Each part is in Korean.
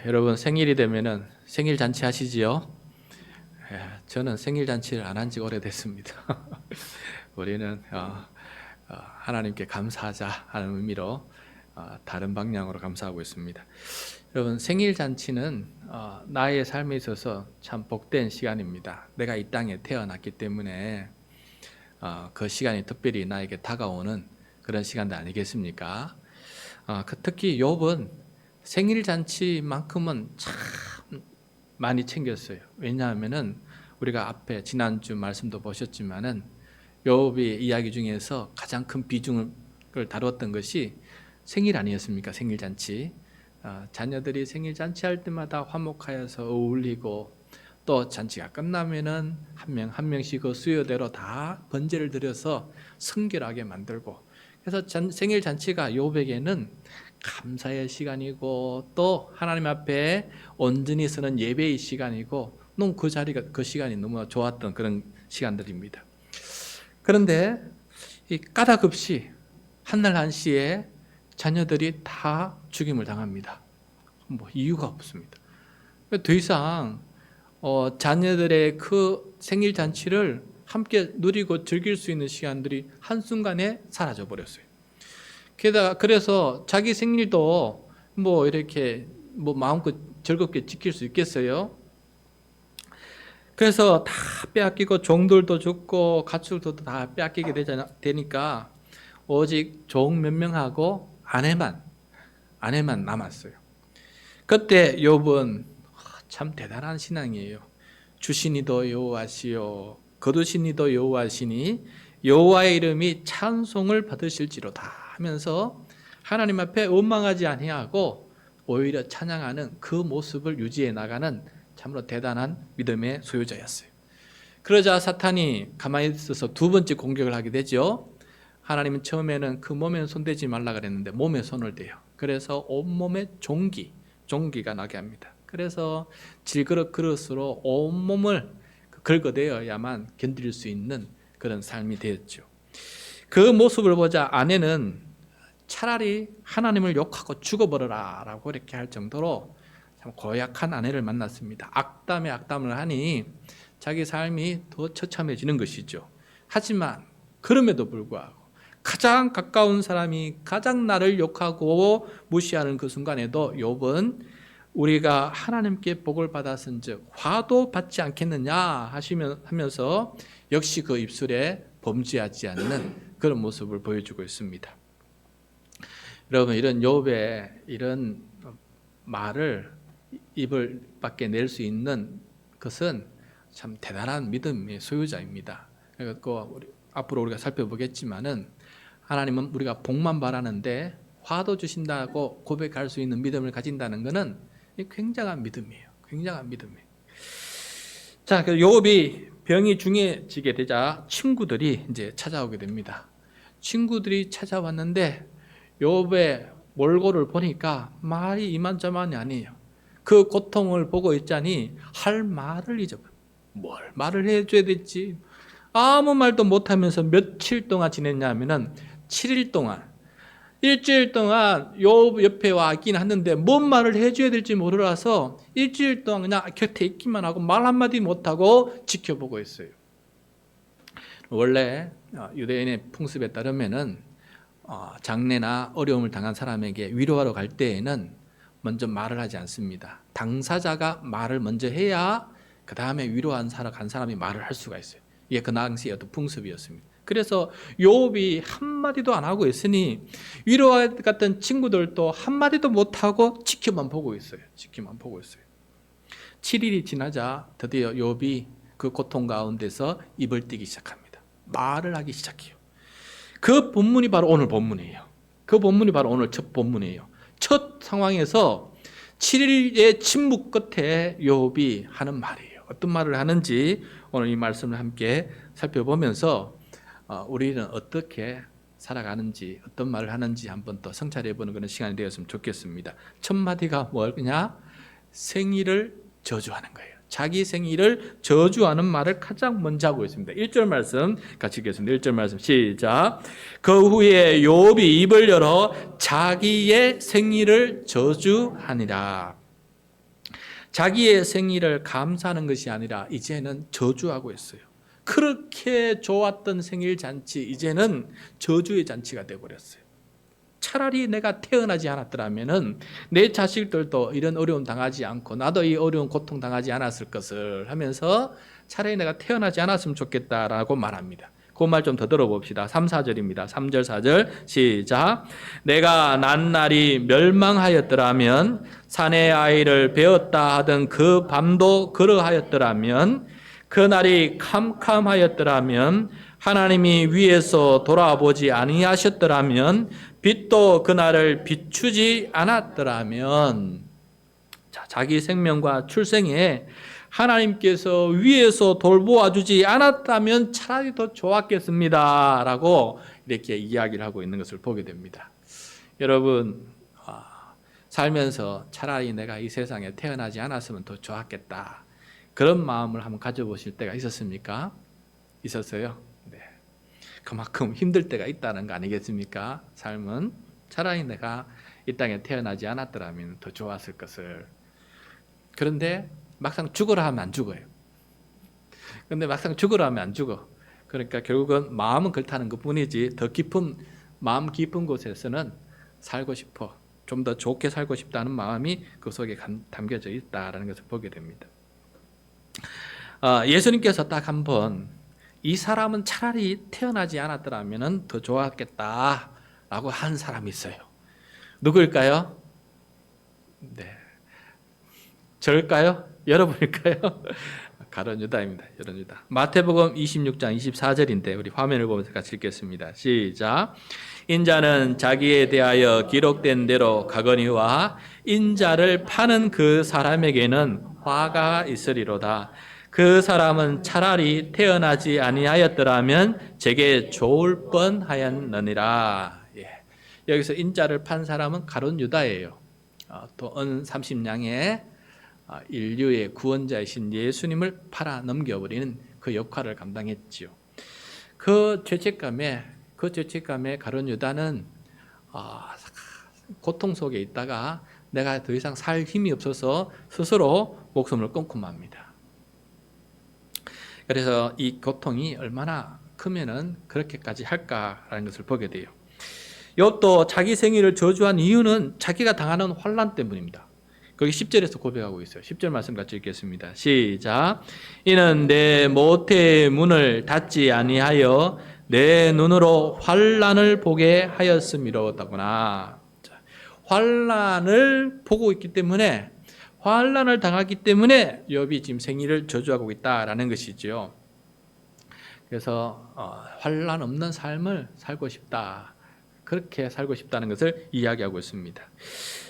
여러분 생일이 되면은 생일 잔치 하시지요? 저는 생일 잔치를 안 한 지 오래됐습니다. 우리는 하나님께 감사하자 하는 의미로 다른 방향으로 감사하고 있습니다. 여러분 생일 잔치는 나의 삶에 있어서 참 복된 시간입니다. 내가 이 땅에 태어났기 때문에 그 시간이 특별히 나에게 다가오는 그런 시간들 아니겠습니까? 특히 욥은 생일 잔치만큼은 참 많이 챙겼어요. 왜냐하면은 우리가 앞에 지난주 말씀도 보셨지만은 욥의 이야기 중에서 가장 큰 비중을 다뤘던 것이 생일 아니었습니까? 생일 잔치. 자녀들이 생일 잔치할 때마다 화목하여서 어울리고 또 잔치가 끝나면은 한 명 한 명씩 그 수요대로 다 번제를 드려서 성결하게 만들고, 그래서 생일 잔치가 욥에게는 감사의 시간이고 또 하나님 앞에 온전히 서는 예배의 시간이고, 너무 그 자리가 그 시간이 너무 좋았던 그런 시간들입니다. 그런데 이 까닭없이 한날 한시에 자녀들이 다 죽임을 당합니다. 뭐 이유가 없습니다. 더 이상 자녀들의 그 생일 잔치를 함께 누리고 즐길 수 있는 시간들이 한순간에 사라져 버렸어요. 게다가 그래서 자기 생일도 뭐 이렇게 뭐 마음껏 즐겁게 지킬 수 있겠어요? 그래서 다 빼앗기고 종들도 죽고 가축도 다 빼앗기게 되니까 오직 종 몇 명하고 아내만 남았어요. 그때 욥은 참 대단한 신앙이에요. 주시니도 여호와시요 거두시니도 여호와시니 여호와의 이름이 찬송을 받으실지로다 하면서 하나님 앞에 원망하지 아니하고 오히려 찬양하는 그 모습을 유지해 나가는 참으로 대단한 믿음의 소유자였어요. 그러자 사탄이 가만히 있어서 두 번째 공격을 하게 되죠. 하나님은 처음에는 그 몸에 손대지 말라 그랬는데 몸에 손을 대요. 그래서 온몸에 종기가 나게 합니다. 그래서 질그릇 그릇으로 온몸을 긁어대어야만 견딜 수 있는 그런 삶이 되었죠. 그 모습을 보자 아내는 차라리 하나님을 욕하고 죽어버려라 라고 이렇게 할 정도로 참 고약한 아내를 만났습니다. 악담에 악담을 하니 자기 삶이 더 처참해지는 것이죠. 하지만 그럼에도 불구하고 가장 가까운 사람이 가장 나를 욕하고 무시하는 그 순간에도 욥은 우리가 하나님께 복을 받았은즉 화도 받지 않겠느냐 하면서 역시 그 입술에 범죄하지 않는 그런 모습을 보여주고 있습니다. 여러분, 이런 욥의 이런 말을 입을 밖에 낼 수 있는 것은 참 대단한 믿음의 소유자입니다. 그래서 앞으로 우리가 살펴보겠지만은 하나님은 우리가 복만 바라는데 화도 주신다고 고백할 수 있는 믿음을 가진다는 것은 굉장한 믿음이에요. 굉장한 믿음이에요. 자, 그 욥이 병이 중해지게 되자 친구들이 이제 찾아오게 됩니다. 친구들이 찾아왔는데 욥의 몰골을 보니까 말이 이만저만이 아니에요. 그 고통을 보고 있자니 할 말을 잊어버려요. 뭘 말을 해줘야 될지 아무 말도 못하면서 며칠 동안 지냈냐 하면은 7일 동안, 일주일 동안 욥 옆에 와 있긴 하는데 뭔 말을 해줘야 될지 몰라서 일주일 동안 그냥 곁에 있기만 하고 말 한마디 못하고 지켜보고 있어요. 원래 유대인의 풍습에 따르면은 장례나 어려움을 당한 사람에게 위로하러 갈 때에는 먼저 말을 하지 않습니다. 당사자가 말을 먼저 해야 그 다음에 위로한 간 사람이 말을 할 수가 있어요. 이게 그 당시의 어떤 풍습이었습니다. 그래서 욥이 한마디도 안 하고 있으니 위로와 같은 친구들도 한마디도 못하고 지켜만 보고 있어요. 7일이 지나자 드디어 욥이 그 고통 가운데서 입을 떼기 시작합니다. 말을 하기 시작해요. 그 본문이 바로 오늘 본문이에요. 그 본문이 바로 오늘 첫 본문이에요. 첫 상황에서 7일의 침묵 끝에 욥이 하는 말이에요. 어떤 말을 하는지 오늘 이 말씀을 함께 살펴보면서 우리는 어떻게 살아가는지, 어떤 말을 하는지 한번 더 성찰해보는 그런 시간이 되었으면 좋겠습니다. 첫 마디가 뭐냐? 생일을 저주하는 거예요. 자기 생일을 저주하는 말을 가장 먼저 하고 있습니다. 1절 말씀 같이 읽겠습니다. 1절 말씀 시작. 그 후에 욥이 입을 열어 자기의 생일을 저주하니라. 자기의 생일을 감사하는 것이 아니라 이제는 저주하고 있어요. 그렇게 좋았던 생일 잔치 이제는 저주의 잔치가 되어버렸어요. 차라리 내가 태어나지 않았더라면 내 자식들도 이런 어려움 당하지 않고 나도 이 어려운 고통 당하지 않았을 것을 하면서 차라리 내가 태어나지 않았으면 좋겠다라고 말합니다. 그 말 좀 더 들어봅시다. 3, 4절입니다. 3절, 4절 시작. 내가 난 날이 멸망하였더라면 사내 아이를 베었다 하던 그 밤도 그러하였더라면 그 날이 캄캄하였더라면 하나님이 위에서 돌아보지 아니하셨더라면 빛도 그날을 비추지 않았더라면 자기 생명과 출생에 하나님께서 위에서 돌보아 주지 않았다면 차라리 더 좋았겠습니다 라고 이렇게 이야기를 하고 있는 것을 보게 됩니다. 여러분 살면서 차라리 내가 이 세상에 태어나지 않았으면 더 좋았겠다 그런 마음을 한번 가져보실 때가 있었습니까? 있었어요? 네. 그만큼 힘들 때가 있다는 거 아니겠습니까? 삶은 차라리 내가 이 땅에 태어나지 않았더라면 더 좋았을 것을. 그런데 막상 죽으라 하면 안 죽어요. 그런데 막상 죽으라 하면 안 죽어. 그러니까 결국은 마음은 그렇다는 것뿐이지 더 깊은 마음 깊은 곳에서는 살고 싶어. 좀 더 좋게 살고 싶다는 마음이 그 속에 담겨져 있다는 것을 보게 됩니다. 예수님께서 딱 한 번 이 사람은 차라리 태어나지 않았더라면 더 좋았겠다라고 한 사람이 있어요. 누구일까요? 네, 저일까요? 여러분일까요? 가룟 유다입니다. 가룟 유다. 마태복음 26장 24절인데 우리 화면을 보면서 같이 읽겠습니다. 시작. 인자는 자기에 대하여 기록된 대로 가거니와 인자를 파는 그 사람에게는 화가 있으리로다. 그 사람은 차라리 태어나지 아니하였더라면 제게 좋을 뻔하였느니라. 예. 여기서 인자를 판 사람은 가룟 유다예요. 또 은 30냥에 인류의 구원자이신 예수님을 팔아 넘겨버리는 그 역할을 감당했지요. 그 죄책감에 가룟 유다는 고통 속에 있다가 내가 더 이상 살 힘이 없어서 스스로 목숨을 끊고 맙니다. 그래서 이 고통이 얼마나 크면은 그렇게까지 할까라는 것을 보게 돼요. 욥도 자기 생일을 저주한 이유는 자기가 당하는 환난 때문입니다. 거기 10절에서 고백하고 있어요. 10절 말씀 같이 읽겠습니다. 시작. 이는 내 모태의 문을 닫지 아니하여 내 눈으로 환난을 보게 하였음이로다구나. 환난을 보고 있기 때문에 환난을 당하기 때문에 욥이 지금 생일을 저주하고 있다라는 것이죠. 그래서 환난 없는 삶을 살고 싶다. 그렇게 살고 싶다는 것을 이야기하고 있습니다.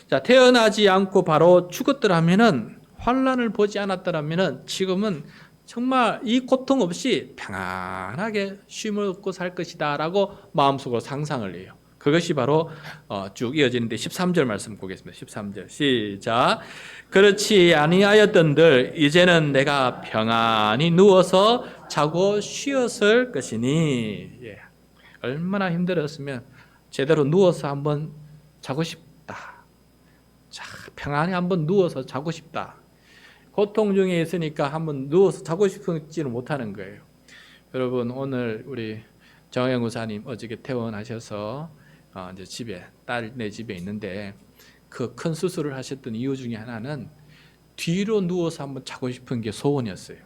자, 태어나지 않고 바로 죽었더라면은 환난을 보지 않았더라면은 지금은 정말 이 고통 없이 평안하게 쉼을 얻고 살 것이다라고 마음속으로 상상을 해요. 그것이 바로 쭉 이어지는데 13절 말씀 보겠습니다. 13절 시작. 그렇지 아니하였던들 이제는 내가 평안히 누워서 자고 쉬었을 것이니. 예. 얼마나 힘들었으면 제대로 누워서 한번 자고 싶다. 자, 평안히 한번 누워서 자고 싶다. 고통 중에 있으니까 한번 누워서 자고 싶지는 못하는 거예요. 여러분 오늘 우리 정영 우사님 어저께 퇴원하셔서 이제 집에 딸네 집에 있는데 그 큰 수술을 하셨던 이유 중에 하나는 뒤로 누워서 한번 자고 싶은 게 소원이었어요.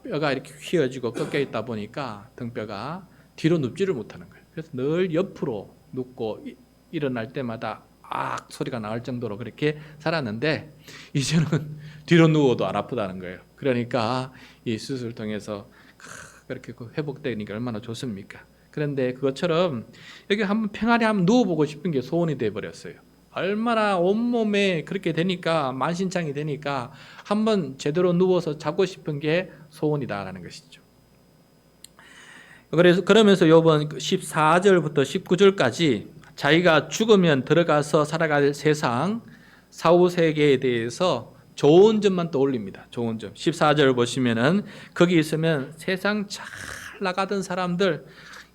뼈가 이렇게 휘어지고 꺾여 있다 보니까 등뼈가 뒤로 눕지를 못하는 거예요. 그래서 늘 옆으로 눕고 일어날 때마다 소리가 나올 정도로 그렇게 살았는데 이제는 뒤로 누워도 안 아프다는 거예요. 그러니까 이 수술을 통해서 그렇게 회복되니까 얼마나 좋습니까? 그런데 그것처럼 여기 한번 평안히 한번 누워보고 싶은 게 소원이 돼버렸어요. 얼마나 온몸에 그렇게 되니까 만신창이 되니까 한번 제대로 누워서 자고 싶은 게 소원이다라는 것이죠. 그러면서 요번 14절부터 19절까지 자기가 죽으면 들어가서 살아갈 세상 사후세계에 대해서 좋은 점만 떠올립니다. 좋은 점. 14절 보시면은 거기 있으면 세상 잘 나가던 사람들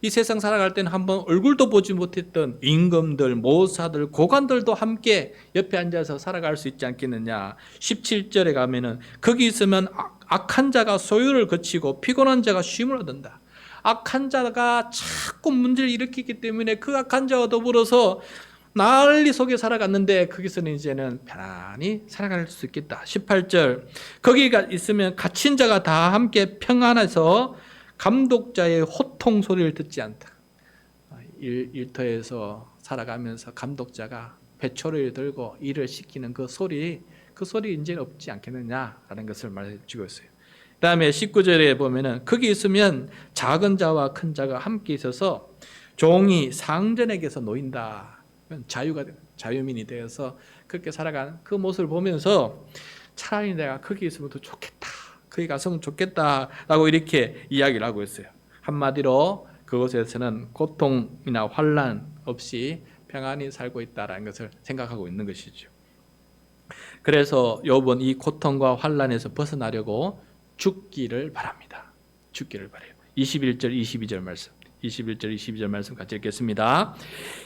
이 세상 살아갈 때는 한번 얼굴도 보지 못했던 임금들, 모사들, 고관들도 함께 옆에 앉아서 살아갈 수 있지 않겠느냐. 17절에 가면은 거기 있으면 악한 자가 소유를 거치고 피곤한 자가 쉼을 얻는다. 악한 자가 자꾸 문제를 일으키기 때문에 그 악한 자와 더불어서 난리 속에 살아갔는데 거기서는 이제는 편안히 살아갈 수 있겠다. 18절 거기가 있으면 갇힌 자가 다 함께 평안해서 감독자의 호통 소리를 듣지 않다. 일터에서 살아가면서 감독자가 배초리를 들고 일을 시키는 그 소리 이제는 없지 않겠느냐라는 것을 말해주고 있어요. 그 다음에 19절에 보면은 거기 있으면 작은 자와 큰 자가 함께 있어서 종이 상전에게서 놓인다. 자유민이 되어서 그렇게 살아가는 그 모습을 보면서 차라리 내가 거기 있으면 더 좋겠다. 거기 갔으면 좋겠다라고 이렇게 이야기를 하고 있어요. 한마디로 그곳에서는 고통이나 환난 없이 평안히 살고 있다라는 것을 생각하고 있는 것이죠. 그래서 욥은 이 고통과 환난에서 벗어나려고 죽기를 바랍니다. 죽기를 바래요. 21절 22절 말씀. 21절 22절 말씀 같이 읽겠습니다.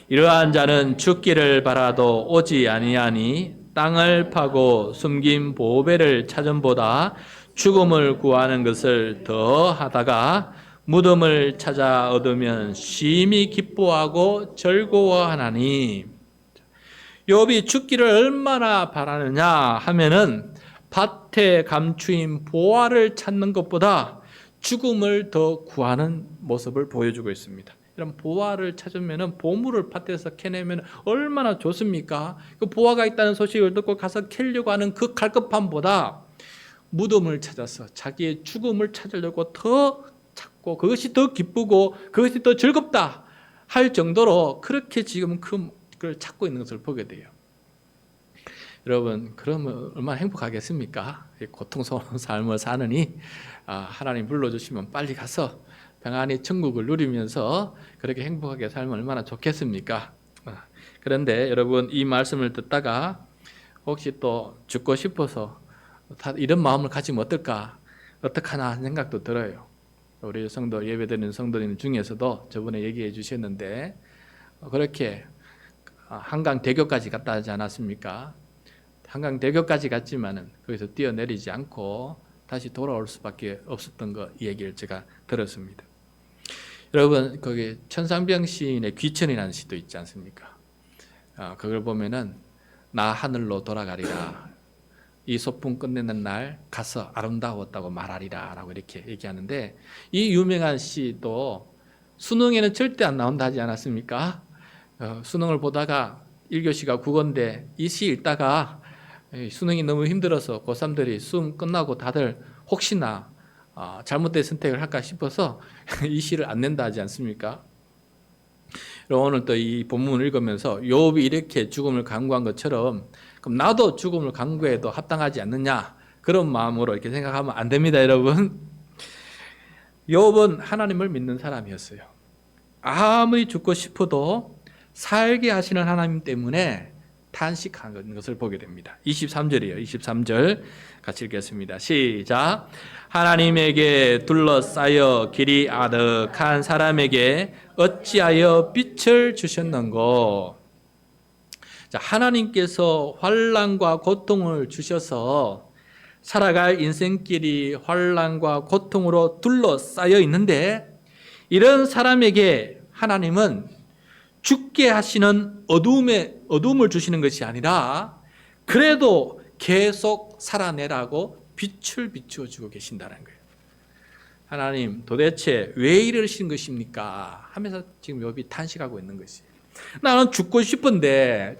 이러한 자는 죽기를 바라도 오지 아니하니 땅을 파고 숨긴 보배를 찾음보다 죽음을 구하는 것을 더 하다가 무덤을 찾아 얻으면 심히 기뻐하고 즐거워하나니. 욥이 죽기를 얼마나 바라느냐 하면은 밭에 감추인 보화를 찾는 것보다 죽음을 더 구하는 모습을 보여주고 있습니다. 이런 보화를 찾으면 보물을 밭에서 캐내면 얼마나 좋습니까? 그 보화가 있다는 소식을 듣고 가서 캐려고 하는 그 갈급함보다 무덤을 찾아서 자기의 죽음을 찾으려고 더 찾고 그것이 더 기쁘고 그것이 더 즐겁다 할 정도로 그렇게 지금 그걸 찾고 있는 것을 보게 돼요. 여러분, 그러면 얼마나 행복하겠습니까? 고통스러운 삶을 사느니 하나님 불러주시면 빨리 가서 평안히 천국을 누리면서 그렇게 행복하게 살면 얼마나 좋겠습니까? 그런데 여러분, 이 말씀을 듣다가 혹시 또 죽고 싶어서 이런 마음을 가지면 어떡하나 하는 생각도 들어요. 우리 성도 예배드리는 성도님 중에서도 저번에 얘기해 주셨는데 그렇게 한강대교까지 갔다 하지 않았습니까? 한강대교까지 갔지만은 거기서 뛰어내리지 않고 다시 돌아올 수밖에 없었던 거 얘기를 제가 들었습니다. 여러분, 거기 천상병 시인의 귀천이라는 시도 있지 않습니까? 그걸 보면은 나 하늘로 돌아가리라. 이 소풍 끝내는 날 가서 아름다웠다고 말하리라 라고 이렇게 얘기하는데 이 유명한 시도 수능에는 절대 안 나온다 하지 않았습니까? 수능을 보다가 1교시가 국어인데 이 시 읽다가 수능이 너무 힘들어서 고3들이 수능 끝나고 다들 혹시나 잘못된 선택을 할까 싶어서 이 시를 안 낸다 하지 않습니까? 오늘 또 이 본문을 읽으면서 욥이 이렇게 죽음을 간구한 것처럼 그럼 나도 죽음을 간구해도 합당하지 않느냐 그런 마음으로 이렇게 생각하면 안 됩니다, 여러분. 욥은 하나님을 믿는 사람이었어요. 아무리 죽고 싶어도 살게 하시는 하나님 때문에 탄식하는 것을 보게 됩니다. 23절이에요. 23절 같이 읽겠습니다. 시작. 하나님에게 둘러싸여 길이 아득한 사람에게 어찌하여 빛을 주셨는고. 자, 하나님께서 환난과 고통을 주셔서 살아갈 인생길이 환난과 고통으로 둘러싸여 있는데 이런 사람에게 하나님은 죽게 하시는 어둠을 주시는 것이 아니라 그래도 계속 살아내라고 빛을 비추어 주고 계신다는 거예요. 하나님 도대체 왜 이러신 것입니까? 하면서 지금 욥이 탄식하고 있는 것이에요. 나는 죽고 싶은데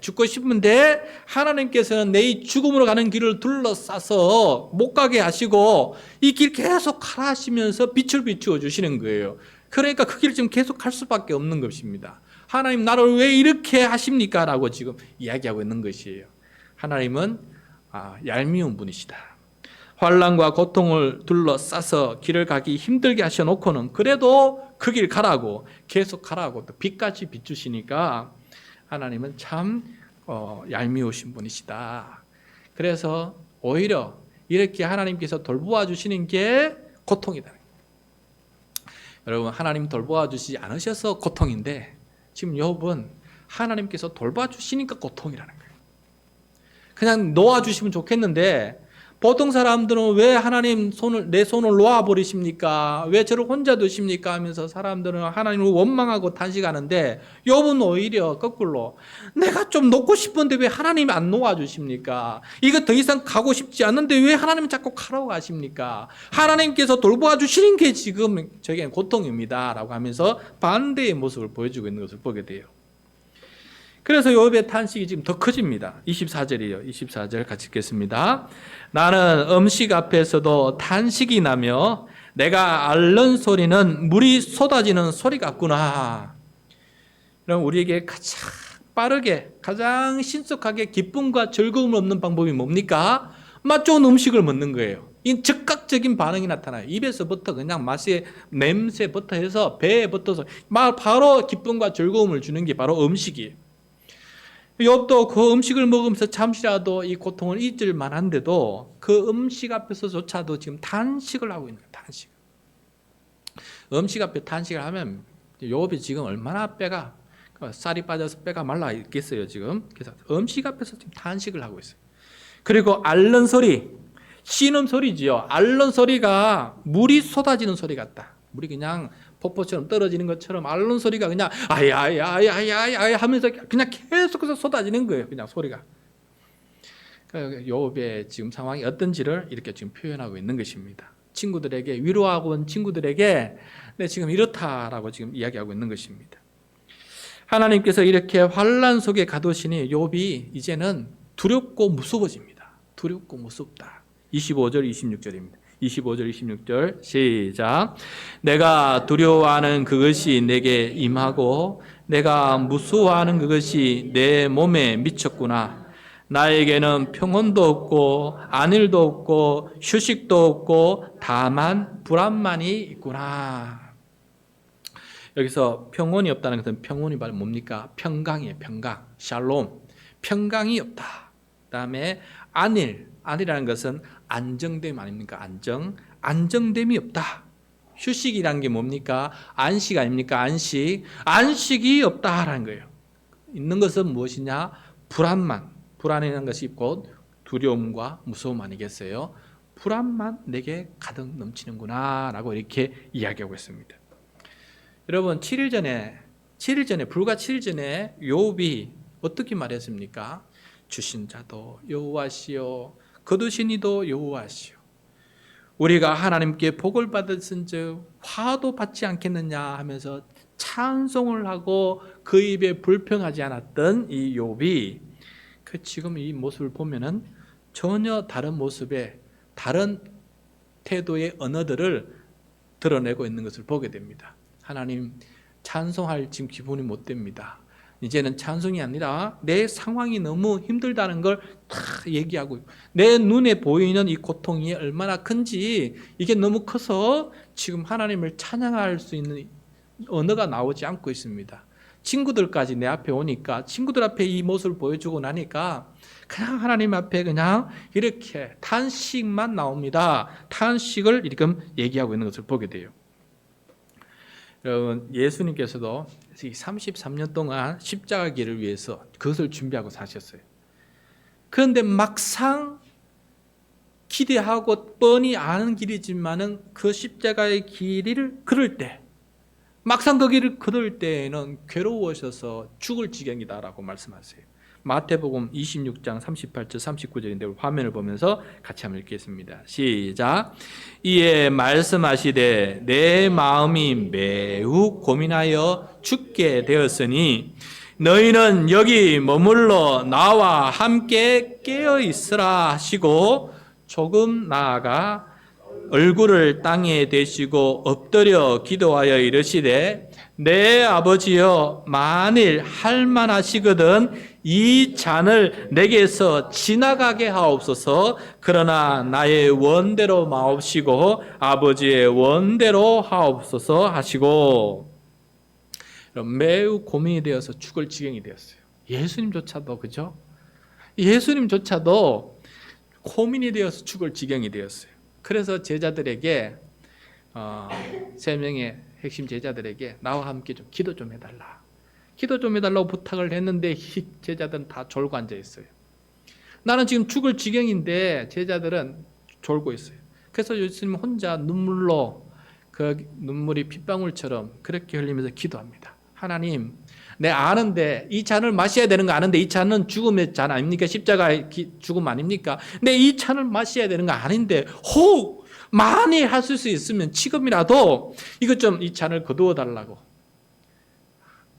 하나님께서는 내 이 죽음으로 가는 길을 둘러싸서 못 가게 하시고 이 길 계속 가라 하시면서 빛을 비추어 주시는 거예요. 그러니까 그 길을 지금 계속 갈 수밖에 없는 것입니다. 하나님 나를 왜 이렇게 하십니까? 라고 지금 이야기하고 있는 것이에요. 하나님은 얄미운 분이시다. 환난과 고통을 둘러싸서 길을 가기 힘들게 하셔놓고는 그래도 그 길 가라고 계속 가라고 또 빛같이 비추시니까 하나님은 참 얄미우신 분이시다. 그래서 오히려 이렇게 하나님께서 돌보아 주시는 게 고통이다. 여러분, 하나님 돌보아주시지 않으셔서 고통인데 지금 욥은 하나님께서 돌봐주시니까 고통이라는 거예요. 그냥 놓아주시면 좋겠는데 보통 사람들은 왜 하나님 내 손을 놓아버리십니까? 왜 저를 혼자 두십니까? 하면서 사람들은 하나님을 원망하고 탄식하는데 욥은 오히려 거꾸로 내가 좀 놓고 싶은데 왜 하나님이 안 놓아주십니까? 이거 더 이상 가고 싶지 않는데 왜 하나님이 자꾸 가라고 하십니까? 하나님께서 돌보아 주시는 게 지금 저에게는 고통입니다 라고 하면서 반대의 모습을 보여주고 있는 것을 보게 돼요. 그래서 욥의 탄식이 지금 더 커집니다. 24절이에요. 24절 같이 읽겠습니다. 나는 음식 앞에서도 탄식이 나며 내가 앓는 소리는 물이 쏟아지는 소리 같구나. 그럼 우리에게 가장 빠르게 가장 신속하게 기쁨과 즐거움을 얻는 방법이 뭡니까? 맛 좋은 음식을 먹는 거예요. 이 즉각적인 반응이 나타나요. 입에서부터 그냥 맛의 냄새부터 해서 배에 붙어서 바로 기쁨과 즐거움을 주는 게 바로 음식이에요. 욥도 그 음식을 먹으면서 잠시라도 이 고통을 잊을 만한데도 그 음식 앞에서조차도 지금 탄식을 하고 있는 거예요. 탄식. 음식 앞에 탄식을 하면 욥이 지금 얼마나 빼가 쌀이 빠져서 빼가 말라 있겠어요 지금. 그래서 음식 앞에서 지금 탄식을 하고 있어요. 그리고 앓는 소리, 씨름 소리지요. 앓는 소리가 물이 쏟아지는 소리 같다. 물이 그냥 폭포처럼 떨어지는 것처럼 앓는 소리가 그냥 아야야야야야 하면서 그냥 계속해서 쏟아지는 거예요. 그냥 소리가. 욥의 지금 상황이 어떤지를 이렇게 지금 표현하고 있는 것입니다. 친구들에게 위로하고 온 친구들에게 네, 지금 이렇다라고 지금 이야기하고 있는 것입니다. 하나님께서 이렇게 환난 속에 가두시니 욥이 이제는 두렵고 무서워집니다. 두렵고 무섭다. 25절 26절입니다. 25절 26절 시작. 내가 두려워하는 그것이 내게 임하고 내가 무서워하는 그것이 내 몸에 미쳤구나. 나에게는 평온도 없고 안일도 없고 휴식도 없고 다만 불안만이 있구나. 여기서 평온이 없다는 것은 평온이 바로 뭡니까? 평강이에요. 평강. 샬롬. 평강이 없다. 그다음에 안이라는 것은 안정됨 아닙니까? 안정됨이 없다. 휴식이란 게 뭡니까? 안식 아닙니까? 안식이 없다라는 거예요. 있는 것은 무엇이냐? 불안이라는 것이 곧 두려움과 무서움 아니겠어요? 불안만 내게 가득 넘치는구나 라고 이렇게 이야기하고 있습니다. 여러분 7일 전에 불과 7일 전에 욥이 어떻게 말했습니까? 주신 자도 여호와시요 거두신 이도 여호와시요 우리가 하나님께 복을 받았은즉 화도 받지 않겠느냐 하면서 찬송을 하고 그 입에 불평하지 않았던 이 욥이 지금 이 모습을 보면은 전혀 다른 모습의 다른 태도의 언어들을 드러내고 있는 것을 보게 됩니다. 하나님 찬송할 지금 기분이 못 됩니다. 이제는 찬송이 아니라 내 상황이 너무 힘들다는 걸 다 얘기하고 내 눈에 보이는 이 고통이 얼마나 큰지 이게 너무 커서 지금 하나님을 찬양할 수 있는 언어가 나오지 않고 있습니다. 친구들까지 내 앞에 오니까 친구들 앞에 이 모습을 보여주고 나니까 그냥 하나님 앞에 그냥 이렇게 탄식만 나옵니다. 탄식을 이렇게 얘기하고 있는 것을 보게 돼요. 여러분 예수님께서도 33년 동안 십자가 길을 위해서 그것을 준비하고 사셨어요. 그런데 막상 기대하고 뻔히 아는 길이지만은 그 십자가의 길을 걸을 때 막상 그 길을 걸을 때에는 괴로우셔서 죽을 지경이다라고 말씀하세요. 마태복음 26장 38절 39절인데 화면을 보면서 같이 한번 읽겠습니다. 시작. 이에 말씀하시되 내 마음이 매우 고민하여 죽게 되었으니 너희는 여기 머물러 나와 함께 깨어 있으라 하시고 조금 나아가 얼굴을 땅에 대시고 엎드려 기도하여 이르시되 내 아버지여 만일 할만하시거든 이 잔을 내게서 지나가게 하옵소서. 그러나 나의 원대로 마옵시고 아버지의 원대로 하옵소서 하시고 매우 고민이 되어서 죽을 지경이 되었어요. 예수님조차도 그죠? 예수님조차도 고민이 되어서 죽을 지경이 되었어요. 그래서 제자들에게 세 명의 핵심 제자들에게 나와 함께 좀 기도 좀 해달라. 기도 좀 해달라고 부탁을 했는데 이 제자들은 다 졸고 앉아 있어요. 나는 지금 죽을 지경인데 제자들은 졸고 있어요. 그래서 예수님 혼자 눈물로 그 눈물이 빗방울처럼 그렇게 흘리면서 기도합니다. 하나님, 내 아는데 이 잔을 마셔야 되는 거 아는데 이 잔은 죽음의 잔 아닙니까? 십자가의 죽음 아닙니까? 근데 이 잔을 마셔야 되는 거 아닌데 혹 많이 하실 수 있으면 지금이라도 이것 좀 이 잔을 거두어 달라고.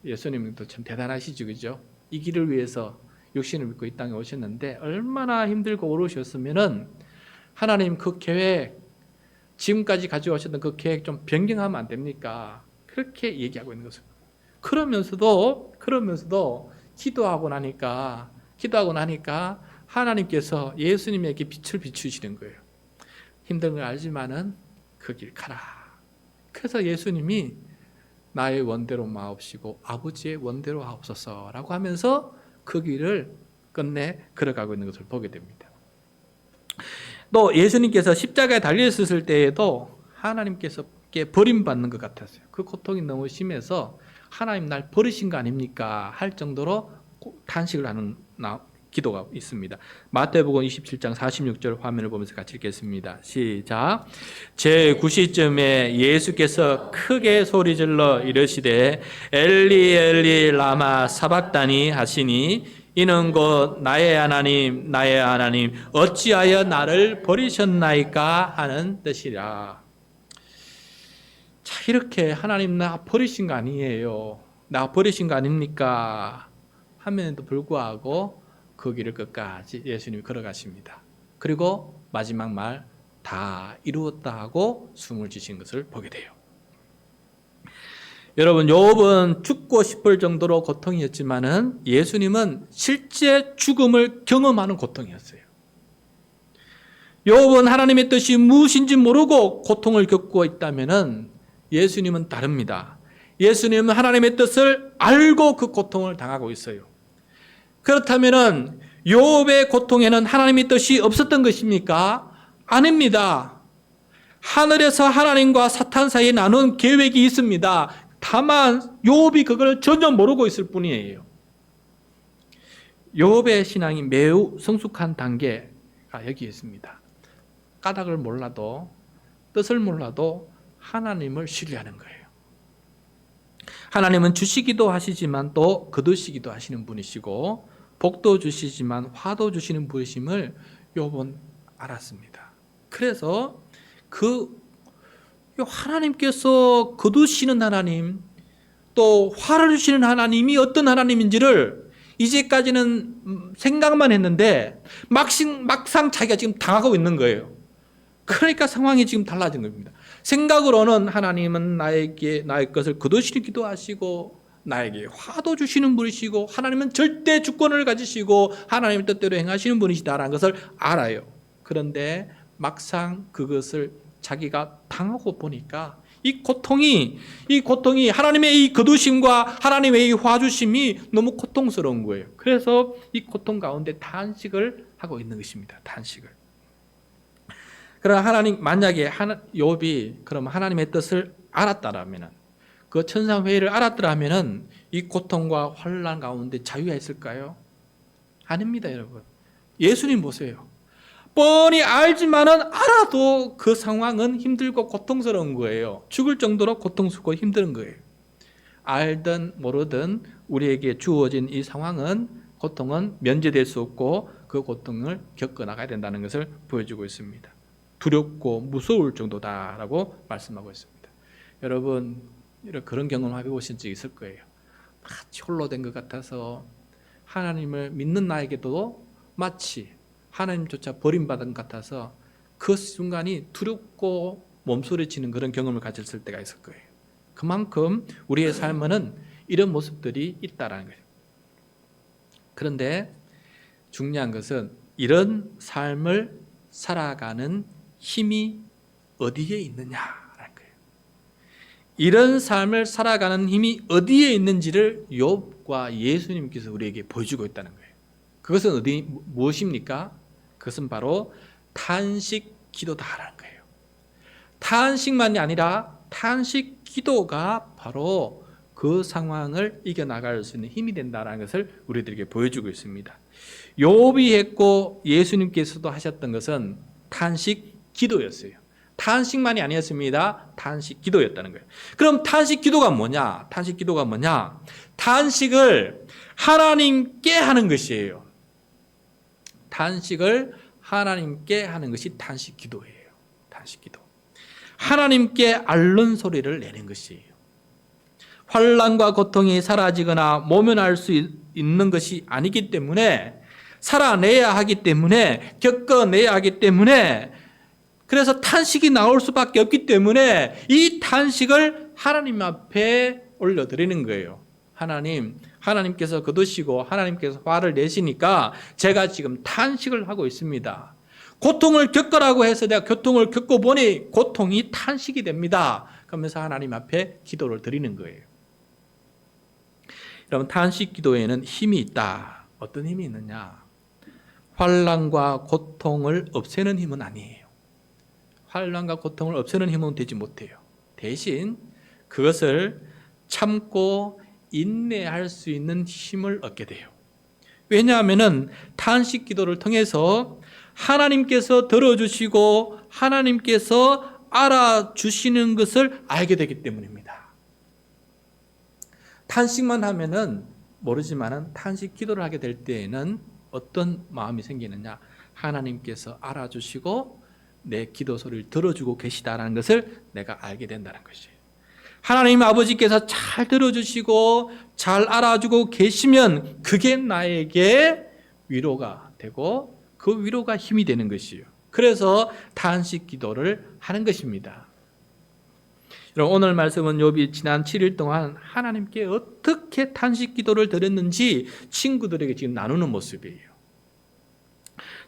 예수님도 참 대단하시죠, 그죠? 이 길을 위해서 육신을 믿고 이 땅에 오셨는데 얼마나 힘들고 어려우셨으면은 하나님 그 계획, 지금까지 가지고 오셨던 그 계획 좀 변경하면 안 됩니까? 그렇게 얘기하고 있는 것입니다. 그러면서도 기도하고 나니까 하나님께서 예수님에게 빛을 비추시는 거예요. 힘든 걸 알지만은 그 길 가라. 그래서 예수님이 나의 원대로 마옵시고 아버지의 원대로 하옵소서라고 하면서 그 길을 끝내 걸어가고 있는 것을 보게 됩니다. 또 예수님께서 십자가에 달려있을 때에도 하나님께서 버림받는 것 같았어요. 그 고통이 너무 심해서 하나님 날 버리신 거 아닙니까? 할 정도로 탄식을 하는 기도가 있습니다. 마태복음 27장 46절 화면을 보면서 같이 읽겠습니다. 시작. 제9시쯤에 예수께서 크게 소리질러 이르시되 엘리 엘리 라마 사박다니 하시니 이는 곧 나의 하나님 나의 하나님 어찌하여 나를 버리셨나이까 하는 뜻이라. 자, 이렇게 하나님 나 버리신 거 아니에요. 나 버리신 거 아닙니까? 하면에도 불구하고 그 길을 끝까지 예수님이 걸어가십니다. 그리고 마지막 말 다 이루었다 하고 숨을 쉬신 것을 보게 돼요. 여러분, 욥은 죽고 싶을 정도로 고통이었지만은 예수님은 실제 죽음을 경험하는 고통이었어요. 욥은 하나님의 뜻이 무엇인지 모르고 고통을 겪고 있다면은 예수님은 다릅니다. 예수님은 하나님의 뜻을 알고 그 고통을 당하고 있어요. 그렇다면은 욥의 고통에는 하나님의 뜻이 없었던 것입니까? 아닙니다. 하늘에서 하나님과 사탄 사이에 나눈 계획이 있습니다. 다만 욥이 그걸 전혀 모르고 있을 뿐이에요. 욥의 신앙이 매우 성숙한 단계가 여기 있습니다. 까닭을 몰라도 뜻을 몰라도 하나님을 신뢰하는 거예요. 하나님은 주시기도 하시지만 또 거두시기도 하시는 분이시고 복도 주시지만 화도 주시는 분이심을 욥은 알았습니다. 그래서 그 하나님께서 거두시는 하나님 또 화를 주시는 하나님이 어떤 하나님인지를 이제까지는 생각만 했는데 막상 자기가 지금 당하고 있는 거예요. 그러니까 상황이 지금 달라진 겁니다. 생각으로는 하나님은 나의 것을 거두시기도 하시고 나에게 화도 주시는 분이시고 하나님은 절대 주권을 가지시고 하나님의 뜻대로 행하시는 분이시다라는 것을 알아요. 그런데 막상 그것을 자기가 당하고 보니까 이 고통이 하나님의 이 거두심과 하나님의 이 화주심이 너무 고통스러운 거예요. 그래서 이 고통 가운데 탄식을 하고 있는 것입니다. 탄식을. 그러나 만약에 욥이 그럼 하나님의 뜻을 알았다라면은 그 천상회의를 알았더라면은 이 고통과 환난 가운데 자유가 있을까요? 아닙니다, 여러분. 예수님 보세요. 뻔히 알지만은 알아도 그 상황은 힘들고 고통스러운 거예요. 죽을 정도로 고통스럽고 힘든 거예요. 알든 모르든 우리에게 주어진 이 고통은 면제될 수 없고 그 고통을 겪어나가야 된다는 것을 보여주고 있습니다. 두렵고 무서울 정도다라고 말씀하고 있습니다. 여러분, 그런 경험 해보신 적 있을 거예요. 마치 홀로 된 것 같아서 하나님을 믿는 나에게도 마치 하나님조차 버림받은 것 같아서 그 순간이 두렵고 몸소리치는 그런 경험을 가졌을 때가 있을 거예요. 그만큼 우리의 삶에는 이런 모습들이 있다라는 거예요. 그런데 중요한 것은 이런 삶을 살아가는 힘이 어디에 있느냐라는 거예요. 이런 삶을 살아가는 힘이 어디에 있는지를 욥과 예수님께서 우리에게 보여주고 있다는 거예요. 그것은 무엇입니까? 그것은 바로 탄식 기도다라는 거예요. 탄식만이 아니라 탄식 기도가 바로 그 상황을 이겨나갈 수 있는 힘이 된다는 것을 우리들에게 보여주고 있습니다. 욥이 했고 예수님께서도 하셨던 것은 탄식 기도였어요. 탄식만이 아니었습니다. 탄식 기도였다는 거예요. 그럼 탄식 기도가 뭐냐? 탄식 기도가 뭐냐? 탄식을 하나님께 하는 것이에요. 탄식을 하나님께 하는 것이 탄식 기도예요. 탄식 기도. 하나님께 앓는 소리를 내는 것이에요. 환난과 고통이 사라지거나 모면할 수 있는 것이 아니기 때문에, 살아내야 하기 때문에, 겪어내야 하기 때문에, 그래서 탄식이 나올 수밖에 없기 때문에 이 탄식을 하나님 앞에 올려드리는 거예요. 하나님께서 거두시고 하나님께서 화를 내시니까 제가 지금 탄식을 하고 있습니다. 고통을 겪으라고 해서 내가 고통을 겪어보니 고통이 탄식이 됩니다. 그러면서 하나님 앞에 기도를 드리는 거예요. 여러분, 탄식 기도에는 힘이 있다. 어떤 힘이 있느냐? 환난과 고통을 없애는 힘은 아니에요. 환난과 고통을 없애는 힘은 되지 못해요. 대신 그것을 참고 인내할 수 있는 힘을 얻게 돼요. 왜냐하면 탄식 기도를 통해서 하나님께서 들어주시고 하나님께서 알아주시는 것을 알게 되기 때문입니다. 탄식만 하면은 모르지만은 탄식 기도를 하게 될 때에는 어떤 마음이 생기느냐? 하나님께서 알아주시고 내 기도 소리를 들어주고 계시다는 것을 내가 알게 된다는 것이에요. 하나님 아버지께서 잘 들어주시고 잘 알아주고 계시면 그게 나에게 위로가 되고 그 위로가 힘이 되는 것이에요. 그래서 탄식 기도를 하는 것입니다. 여러분, 오늘 말씀은 욥이 지난 7일 동안 하나님께 어떻게 탄식 기도를 드렸는지 친구들에게 지금 나누는 모습이에요.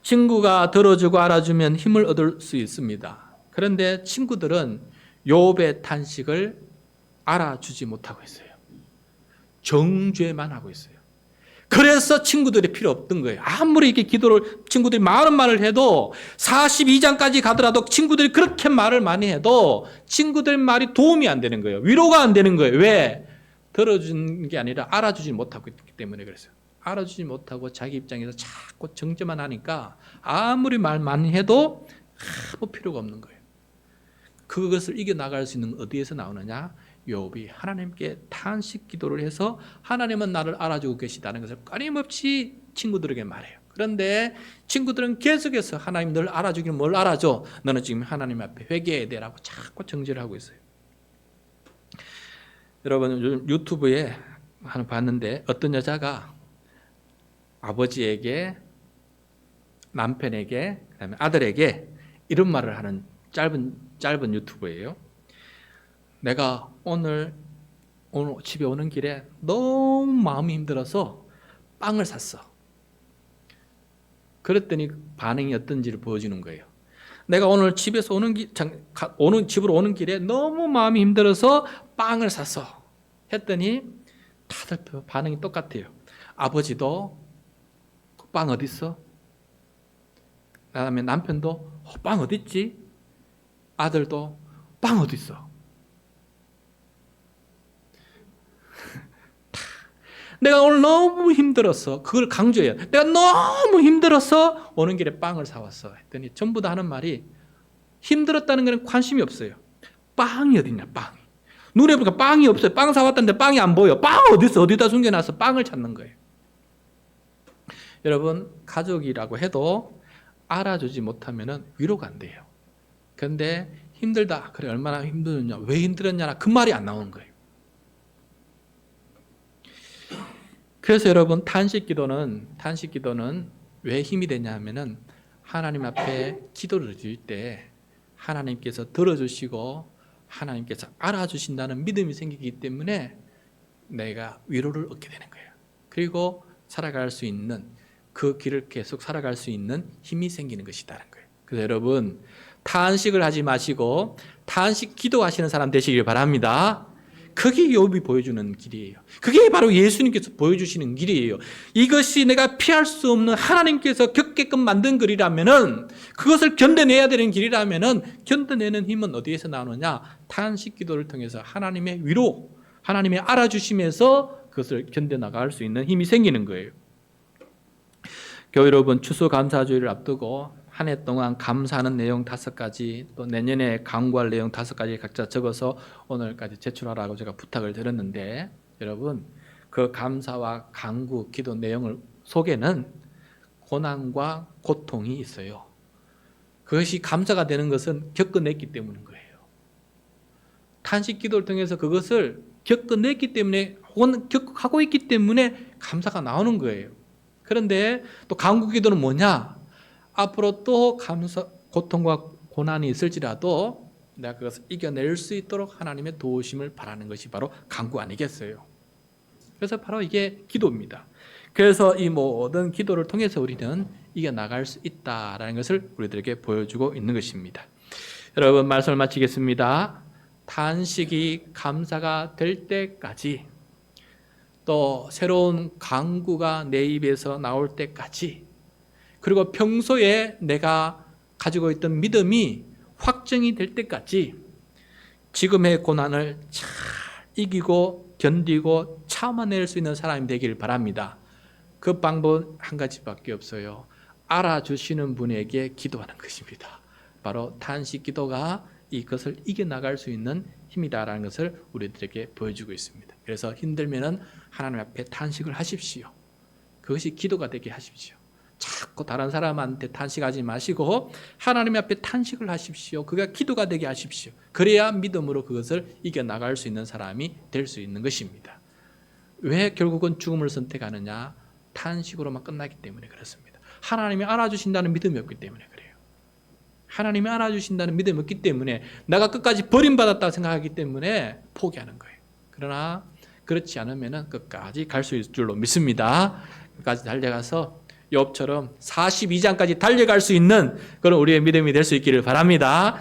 친구가 들어주고 알아주면 힘을 얻을 수 있습니다. 그런데 친구들은 욥의 탄식을 알아주지 못하고 있어요. 정죄만 하고 있어요. 그래서 친구들이 필요 없던 거예요. 아무리 이렇게 기도를 친구들이 많은 말을 해도 42장까지 가더라도 친구들이 그렇게 말을 많이 해도 친구들 말이 도움이 안 되는 거예요. 위로가 안 되는 거예요. 왜? 들어주는 게 아니라 알아주지 못하고 있기 때문에 그랬어요. 알아주지 못하고 자기 입장에서 자꾸 정죄만 하니까 아무리 말 많이 해도 아무 필요가 없는 거예요. 그것을 이겨나갈 수 있는 어디에서 나오느냐? 욥이 하나님께 탄식 기도를 해서 하나님은 나를 알아주고 계시다는 것을 끊임없이 친구들에게 말해요. 그런데 친구들은 계속해서 하나님 널 알아주기는 뭘 알아줘? 너는 지금 하나님 앞에 회개해야 되라고 자꾸 정죄를 하고 있어요. 여러분, 요즘 유튜브에 하나 봤는데 어떤 여자가 아버지에게, 남편에게, 그다음에 아들에게 이런 말을 하는 짧은 유튜브예요. 내가 오늘 집에 오는 길에 너무 마음이 힘들어서 빵을 샀어. 그랬더니 반응이 어떤지를 보여주는 거예요. 내가 오늘 집에서 집으로 오는 길에 너무 마음이 힘들어서 빵을 샀어. 했더니 다들 반응이 똑같아요. 아버지도 빵 어디 있어? 그다음에 남편도 빵 어디 있지? 아들도 빵 어디 있어? 내가 오늘 너무 힘들었어. 그걸 강조해요. 내가 너무 힘들어서 오는 길에 빵을 사왔어. 했더니 전부 다 하는 말이 힘들었다는 것은 관심이 없어요. 빵이 어딨냐, 빵이. 눈에 보니까 빵이 없어요. 빵 사왔다는데 빵이 안 보여. 빵 어디 있어? 어디다 숨겨놔서 빵을 찾는 거예요. 여러분, 가족이라고 해도 알아주지 못하면 위로가 안 돼요. 그런데 힘들다. 그래, 얼마나 힘들었냐, 왜 힘들었냐, 그 말이 안 나오는 거예요. 그래서 여러분, 탄식 기도는 왜 힘이 되냐 하면은 하나님 앞에 기도를 드릴 때 하나님께서 들어주시고 하나님께서 알아주신다는 믿음이 생기기 때문에 내가 위로를 얻게 되는 거예요. 그리고 살아갈 수 있는, 그 길을 계속 살아갈 수 있는 힘이 생기는 것이라는 거예요. 그래서 여러분, 탄식을 하지 마시고 탄식 기도하시는 사람 되시길 바랍니다. 그게 욥이 보여주는 길이에요. 그게 바로 예수님께서 보여주시는 길이에요. 이것이 내가 피할 수 없는 하나님께서 겪게끔 만든 길이라면은, 그것을 견뎌내야 되는 길이라면은, 견뎌내는 힘은 어디에서 나오느냐? 탄식 기도를 통해서 하나님의 위로, 하나님의 알아주심에서 그것을 견뎌나갈 수 있는 힘이 생기는 거예요. 교회 여러분, 추수감사주의를 앞두고 한 해 동안 감사하는 내용 5가지, 또 내년에 강구할 내용 5가지 각자 적어서 오늘까지 제출하라고 제가 부탁을 드렸는데, 여러분, 그 감사와 강구, 기도 내용을 속에는 고난과 고통이 있어요. 그것이 감사가 되는 것은 겪어냈기 때문인 거예요. 탄식 기도를 통해서 그것을 겪어냈기 때문에, 혹은 하고 있기 때문에 감사가 나오는 거예요. 그런데 또 강구 기도는 뭐냐? 앞으로 또 고통과 고난이 있을지라도 내가 그것을 이겨낼 수 있도록 하나님의 도우심을 바라는 것이 바로 강구 아니겠어요? 그래서 바로 이게 기도입니다. 그래서 이 모든 기도를 통해서 우리는 이겨나갈 수 있다라는 것을 우리들에게 보여주고 있는 것입니다. 여러분, 말씀을 마치겠습니다. 탄식이 감사가 될 때까지, 또 새로운 강구가 내 입에서 나올 때까지, 그리고 평소에 내가 가지고 있던 믿음이 확정이 될 때까지 지금의 고난을 잘 이기고 견디고 참아낼 수 있는 사람이 되길 바랍니다. 그 방법은 한 가지밖에 없어요. 알아주시는 분에게 기도하는 것입니다. 바로 탄식 기도가 이것을 이겨나갈 수 있는 힘이다라는 것을 우리들에게 보여주고 있습니다. 그래서 힘들면은 하나님 앞에 탄식을 하십시오. 그것이 기도가 되게 하십시오. 자꾸 다른 사람한테 탄식하지 마시고 하나님 앞에 탄식을 하십시오. 그게 기도가 되게 하십시오. 그래야 믿음으로 그것을 이겨나갈 수 있는 사람이 될 수 있는 것입니다. 왜 결국은 죽음을 선택하느냐? 탄식으로만 끝나기 때문에 그렇습니다. 하나님이 알아주신다는 믿음이 없기 때문에 그래요. 하나님이 알아주신다는 믿음이 없기 때문에, 내가 끝까지 버림받았다고 생각하기 때문에 포기하는 거예요. 그러나 그렇지 않으면 끝까지 갈 수 있을 줄로 믿습니다. 끝까지 달려가서 욥처럼 42장까지 달려갈 수 있는 그런 우리의 믿음이 될 수 있기를 바랍니다.